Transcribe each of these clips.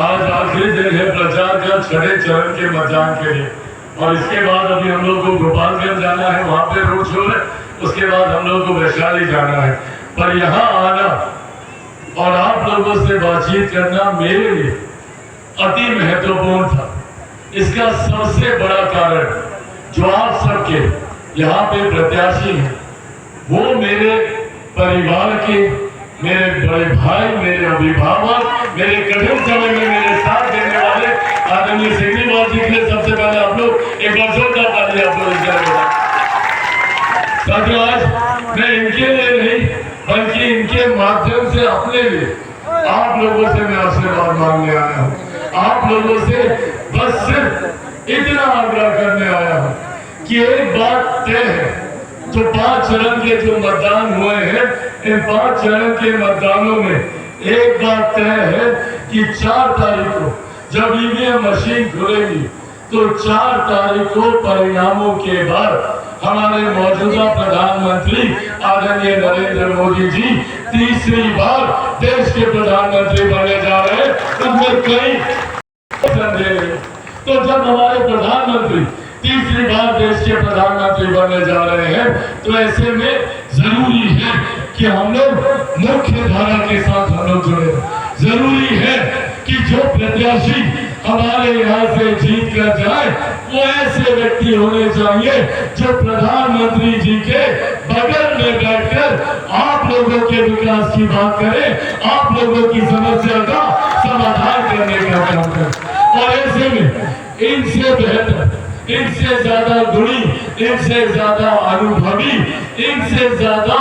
आज आखिरी दिन है प्रचार का 6ठे चरण के मतदान के लिए और इसके बाद अभी हम लोग को गोपालगंज जाना है, वहां पे रोड शो है। उसके बाद हम लोग को वैशाली जाना है। पर यहाँ आना और आप लोगों से बातचीत करना मेरे लिए अति महत्वपूर्ण था। इसका सबसे बड़ा कारण जो आप सबके यहाँ पे प्रत्याशी हैं, वो मेरे परिवार के, मेरे बड़े भाई, मेरे अभिभावक, मेरे कठिन समय में मेरे साथ देने वाले आदरणीय सिग्रीवाल जी के लिए सबसे पहले आप लोग एक बार जोरदार ताली आप लोग साथियों, आज मैं इनके लिए नहीं बल्कि इनके माध्यम से अपने लिए आप लोगों से मैं आशीर्वाद मांगने आया हूँ। आप लोगों से बस सिर्फ इतना आग्रह करने आया हूँ कि एक बात तय है, जो 5 चरण के जो मतदान हुए हैं, इन 5 चरण के मतदानों में एक बात तय है कि 4 तारीख को जब ईवीएम मशीन खुलेगी तो 4 तारीख को परिणामों के बाद हमारे मौजूदा प्रधानमंत्री आदरणीय नरेंद्र मोदी जी तीसरी बार देश के प्रधानमंत्री बनने जा रहे हैं। उसमें कई संदेह नहीं। तो जब हमारे प्रधानमंत्री तीसरी बार देश के प्रधानमंत्री बनने जा रहे हैं, तो ऐसे में जरूरी है कि हम लोग मुख्य धारा के साथ हम लोग जुड़े। जरूरी है कि जो प्रत्याशी हमारे यहाँ से जीत कर जाए वो ऐसे व्यक्ति होने चाहिए जो प्रधानमंत्री जी के बगल में बैठकर आप लोगों के विकास की बात करें, आप लोगों की समस्या का समाधान करने का काम करें। और ऐसे में इनसे बेहतर, इनसे ज्यादा गुणी, इनसे ज्यादा अनुभवी, इनसे ज्यादा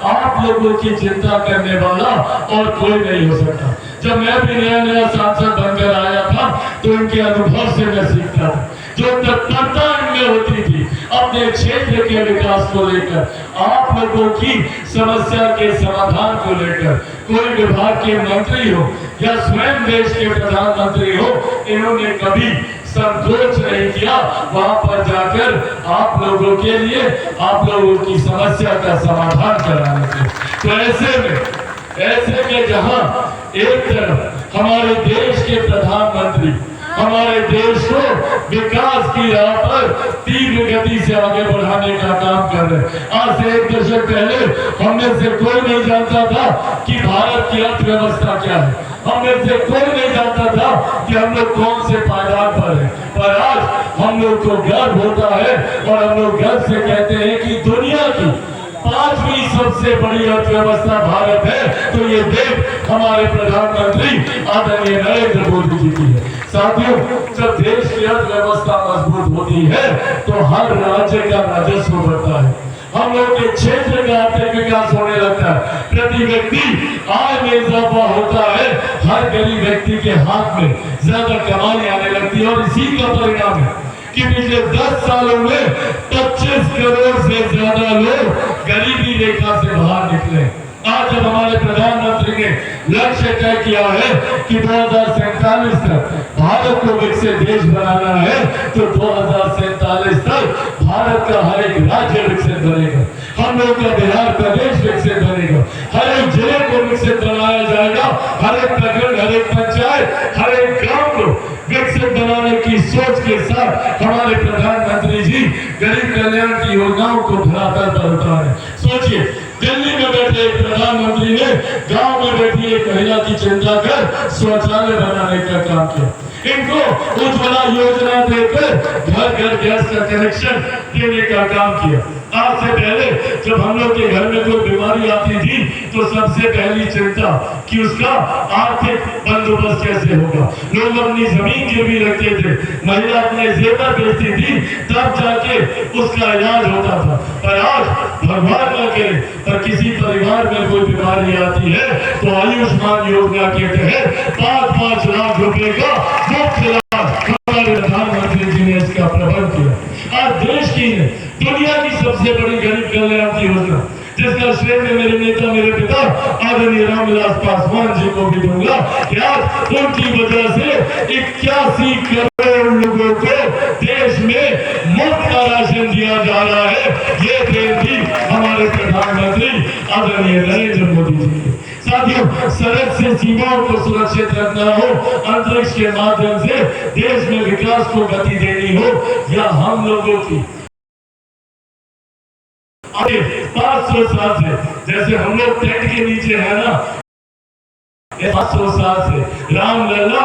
आप लोगों की चिंता करने वाला और कोई नहीं हो सकता। जब मैं भी नया सांसद बनकर आया था तो इनके अनुभव से मैं सीखता था। जो तत्परता इनमें होती थी अपने क्षेत्र के विकास को लेकर, आप लोगों की समस्या के समाधान को लेकर, कोई विभाग के मंत्री हो या स्वयं देश के प्रधानमंत्री हो, इन्होंने कभी संकोच नहीं किया वहां पर जाकर आप लोगों के लिए, आप लोगों की समस्या का समाधान कराने के। तो ऐसे में जहां एक तरफ हमारे देश के प्रधानमंत्री हमारे देश को विकास की राह पर तीव्र गति से आगे बढ़ाने का काम कर रहे हैं। आज से 1 दशक पहले हमने से कोई नहीं जानता था कि भारत की अर्थव्यवस्था क्या है। हमने से कोई नहीं जानता था कि हम लोग कौन से पायदान पर हैं। पर आज हम लोग को गर्व होता है और हम लोग गर्व से कहते हैं कि दुनिया की 5वीं सबसे बड़ी अर्थव्यवस्था भारत है, तो ये देश हमारे प्रधानमंत्री आदरणीय नरेंद्र मोदी जी की है। साथियों, जब देश की अर्थव्यवस्था मजबूत होती है तो हर राज्य का राजस्व बढ़ता है, हम लोग के क्षेत्र का आर्थिक विकास होने लगता है, प्रति व्यक्ति आय में इजाफा होता है, हर गरीब व्यक्ति के हाथ में ज्यादा कमाई आने लगती है। और इसी का परिणाम है कि पिछले 10 सालों में 25 करोड़ से ज्यादा लोग गरीबी रेखा से बाहर निकले। आज जब हमारे प्रधानमंत्री ने लक्ष्य तय किया है कि 2047 तक भारत को विकसित देश बनाना है, तो 2047 तक भारत का हर एक राज्य विकसित बनेगा, हम लोग का बिहार प्रदेश विकसित बनेगा, हर एक जिले को विकसित बनाया जाएगा, हर एक प्रखंड, हर एक पंचायत, हर एक गांव को विकसित बनाने की सोच के साथ हमारे प्रधानमंत्री जी गरीब कल्याण की योजनाओं को धरातल पर उतारे। सोचिए, दिल्ली में बैठे एक प्रधानमंत्री ने गांव में बैठी एक महिला की चिंता कर शौचालय बनाने का काम किया। इनको उज्ज्वला योजना देकर घर घर गैस का कनेक्शन देने का काम किया। आज से पहले जब हम लोग के घर में कोई बीमारी आती थी तो सबसे पहली चिंता कि उसका आर्थिक बंदोबस्त कैसे होगा। लोग अपनी जमीन गिरवी रखते थे, महिला अपने जेवर बेचती थी, तब जाके उसका इलाज होता था। पर आज भगवान न करे पर किसी परिवार में कोई बीमारी आती है तो आयुष्मान योजना के तहत 5-5 लाख रुपए का मुफ्त इलाज हमारे प्रधानमंत्री जी ने इसका प्रबंध किया। आज देश की दुनिया की सबसे बड़ी गरीब कल्याण की योजना, जिसका श्रेय में मेरे नेता, मेरे पिता आदरणीय रामविलास पासवान जी को भी दूंगा कि आज उनकी वजह से 81 करोड़ लोगों को देश में मुफ्त का राशन दिया जा रहा है। ये देन भी हमारे प्रधानमंत्री आदरणीय नरेंद्र मोदी जी की। साथियों, सरल भारत से सीमाओं को सुरक्षित रखना हो, अंतरिक्ष के माध्यम से देश में विकास को गति देनी हो, या हम लोगों की 500 साल से, जैसे हम लोग टेंट के नीचे है ना, 500 साल से राम लला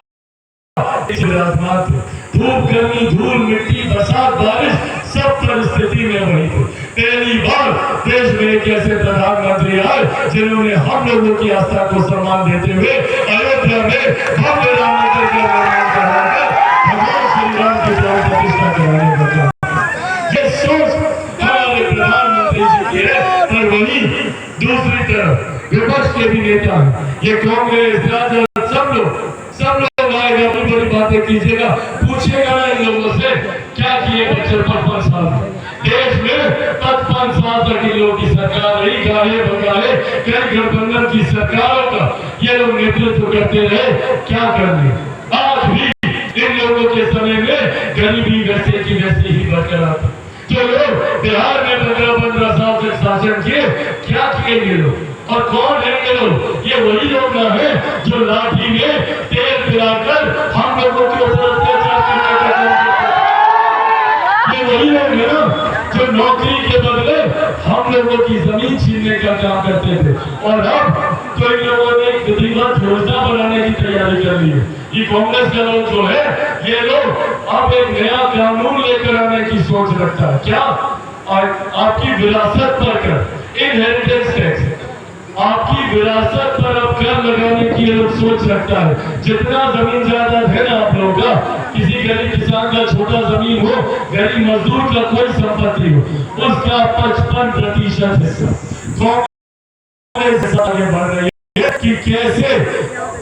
विराजमान थे। धूप गर्मी धूल मिट्टी बरसात बारिश सब परिस्थिति में वही थे। पहली बार देश में एक ऐसे प्रधानमंत्री आए जिन्होंने हम लोगों की आस्था को सम्मान देते हुए अयोध्या में भव्य राम मंदिर का निर्माण कराकर भगवान श्री राम की प्राण प्रतिष्ठा कराने का काम। ये सोच हमारे प्रधानमंत्री जी की है। पर वही दूसरी तरफ विपक्ष के भी नेता हैं, ये कांग्रेस राजद सब लोग आएगा, बड़ी बड़ी बातें कीजिएगा, पूछेगा ना इन लोगों से क्या किए बच्चे 55 साल देश में 55 साल तक इन लोगों की सरकार रही, गाहे बगाहे कई गठबंधन की सरकारों का ये लोग नेतृत्व करते रहे, क्या करने। आज भी इन लोगों के समय में गरीबी वैसे की वैसी ही बरकरार थी। जो लोग बिहार में 15 साल तक शासन किए, क्या किए ये लोग, और कौन है ये लोग? ये वही लोग ना है जो लाठी में तेल पिलाकर हम लोगों के ऊपर अत्याचार करने का काम करते हैं। ये वही लोग है ना जो नौकरी के बदले हम लोगों की जमीन छीनने का काम करते थे। और अब तो इन लोगों ने एक विधिवत योजना बनाने की तैयारी कर ली है। ये कांग्रेस का लोग जो है, ये लोग अब एक नया कानून लेकर आने की सोच रखता है। क्या? आपकी विरासत पर कर, इनहेरिटेंस टैक्स, आपकी विरासत पर अब कर लगाने की लोग सोच रखता है। जितना जमीन जायदाद है ना आप लोग का, किसी गरीब किसान का छोटा जमीन हो, गरीब मजदूर का कोई संपत्ति हो, उसका 55% हिस्सा कांग्रेस आगे बढ़ रही है कि कैसे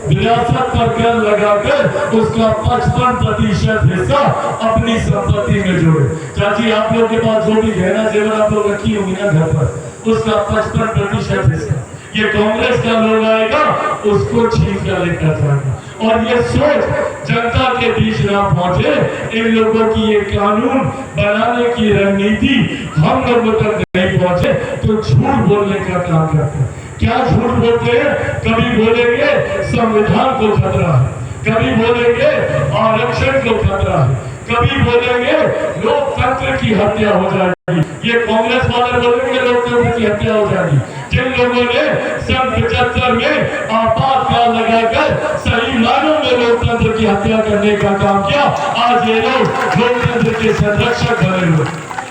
विरासत पर कर लगाकर उसका 55% हिस्सा अपनी संपत्ति में जोड़े। चाची आप लोग के पास जो भी गहना जेवर आप लोग रखी होगी ना घर पर, उसका 55% हिस्सा ये कांग्रेस का लोग आएगा, उसको छीन कर लेकर जाएगा। और ये सोच जनता के बीच ना पहुंचे, इन लोगों की ये कानून बनाने की रणनीति हम लोगों तक नहीं पहुंचे तो झूठ बोलने का काम करते हैं। क्या झूठ बोलते हैं? कभी बोलेंगे संविधान को खतरा है, कभी बोलेंगे आरक्षण को खतरा है, कभी बोलेंगे लोकतंत्र की हत्या हो जाएगी। ये कांग्रेस वाले बोलेंगे लोकतंत्र की हत्या हो जाएगी। जिन लोगों ने सन 75 में आपातकाल लगाकर सही मायनों में लोकतंत्र की हत्या करने का काम किया, आज ये लोग लोकतंत्र के संरक्षक बने हुए।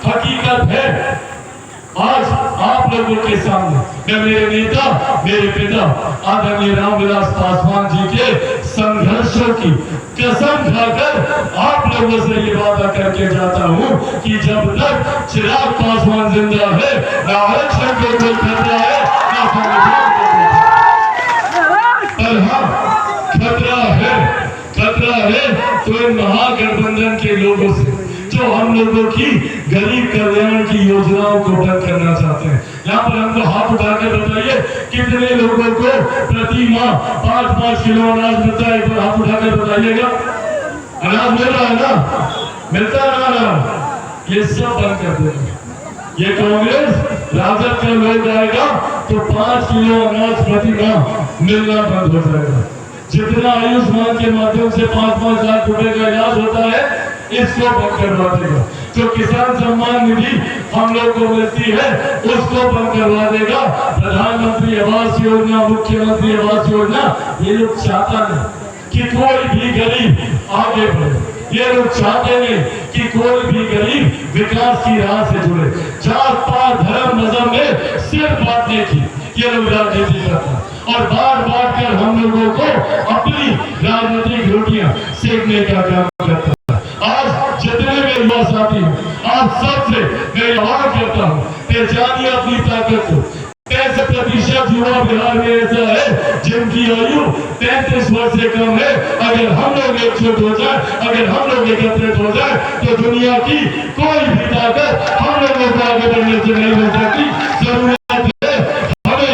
हकीकत है आज आप लोगों के सामने मैं मेरे नेता, मेरे पिता आदरणीय रामविलास पासवान जी के संघर्षों की कसम खाकर आप लोगों से ये वादा करके जाता हूँ कि जब तक चिराग पासवान जिंदा है, ना आरक्षण को कोई खतरा है, ना संविधान को कोई खतरा है तो इन महागठबंधन के लोगों से जो हम लोगों की गरीब कल्याण की योजनाओं को बंद करना चाहते हैं। यहाँ पर हमको हाथ उठाकर बताइए कितने लोगों को प्रति माह 5-5 किलो अनाज मिलता है? एक बार हाथ उठाकर बताइएगा। अनाज मिल रहा है ना? मिलता है ना? ये सब बंद कर देंगे। ये कांग्रेस राजद का लोग आएगा तो 5 किलो अनाज प्रति माह मिलना बंद हो जाएगा। जितना आयुष्मान के माध्यम से 5-5 लाख रुपए का इलाज होता है, इसको बंद करवा देगा। जो किसान सम्मान निधि हम लोग को मिलती है, उसको बंद करवा देगा। प्रधानमंत्री आवास योजना, मुख्यमंत्री आवास योजना, ये लोग चाहता नहीं कि कोई भी गरीब आगे बढ़े। ये लोग चाहते नहीं कि कोई भी गरीब विकास की राह से जुड़े। जात पात धर्म मजहब में सिर्फ बांटने की ये लोग राजनीति करते हैं और बार कर हम लोगों को अपनी राजनीतिक रोटियां सेकने का काम करता है। आज जितने में युवा साथी हूँ, आप सबसे मैं आह्वान करता हूँ, पहचानिए अपनी ताकत को। 65% युवा बिहार में ऐसा है जिनकी आयु 33 वर्ष से कम है। अगर हम लोग एकजुट हो जाए, अगर हम लोग एकत्रित हो जाए तो दुनिया की कोई भी ताकत हम लोगों को आगे बढ़ने से नहीं हो सकती। जरूरत है हमें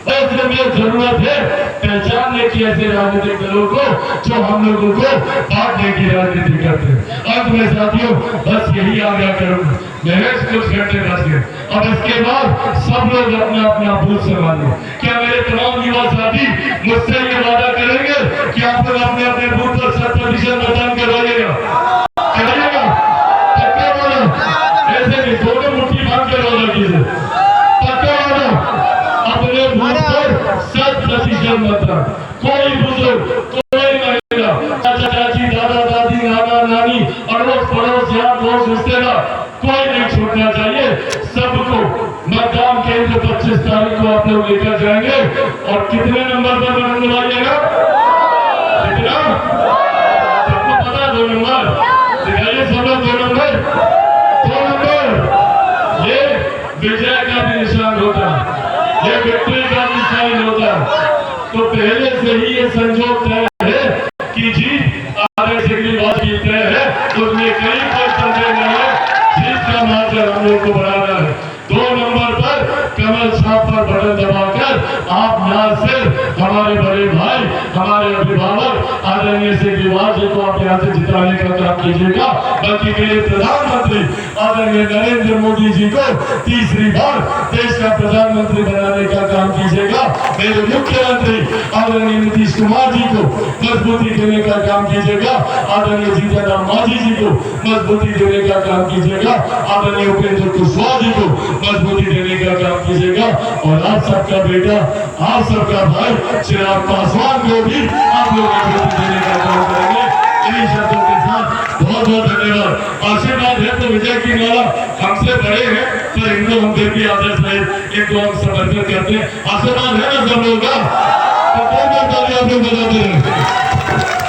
ऐसे में जरूरत है पहचानने की ऐसे राजनीतिक दलों को जो हम लोगों को बांटने की राजनीति करते हैं। अंत में साथियों बस यही आग्रह करूंगा, मेरे कुछ घंटे बच गए, अब इसके बाद सब लोग अपना अपना बूथ संभालें। क्या मेरे तमाम युवा साथी मुझसे ये वादा करेंगे कि आप लोग अपने अपने बूथ पर 100% मतदान करवाइएगा? कराइएगा? पक्का वादा? ऐसे नहीं, दोनों मुट्ठी बांध के वादा कीजिए, पक्का वादा। अपने बूथ पर 100% मतदान, कोई बुजुर्ग, कोई महिला, चाचा चाची, दादा दादी, नाना नानी, अड़ोस पड़ोस, यार दोस्त, रिश्तेदार, कोई नहीं छूटना चाहिए। सबको मतदान केंद्र 25 तारीख को आप लोग लेकर जाएंगे। और कितने नंबर पर बनवाइएगा? कितना? सबको पता? 2 नंबर दिखाइए सब लोग, 2 नंबर, 2 नंबर। ये विजय का भी निशान होता है, ये विक्ट्री का भी साइन होता है। तो पहले से ही ये संजोग तय है कि जीत आधे से की तय है, उसमें कहीं कोई संदेह नहीं है। जीत का मार्जिन हम लोग को बढ़ाना है। 2 नंबर पर कमल छाप पर बटन दबाकर आप न सिर्फ हमारे बड़े भाई, हमारे अभिभावक आदरणीय केजरीवाल जी को आप यहाँ से जिताने का काम कीजिएगा, बल्कि मेरे प्रधानमंत्री आदरणीय नरेंद्र मोदी जी को तीसरी बार देश का प्रधानमंत्री बनाने का काम कीजिएगा। मेरे मुख्यमंत्री आदरणीय नीतीश कुमार जी को मजबूती देने का काम कीजिएगा। आदरणीय जीतन राम मांझी जी को मजबूती देने का काम कीजिएगा। आदरणीय उपेंद्र कुशवाहा जी को मजबूती देने का काम कीजिएगा। और आप सबका बेटा, आप सबका भाई चिराग पासवान को भी आप लोग मजबूती देने का काम करेंगे। इन्हीं शब्दों के साथ बहुत बहुत धन्यवाद। आशीर्वाद है तो विजय की माला हमसे बड़े हैं, तो इनको हम फिर भी आदर्श रहे, इनको हम समर्पित करते हैं। आशीर्वाद है ना सब लोगों का? तो आप लोग बजाते हैं।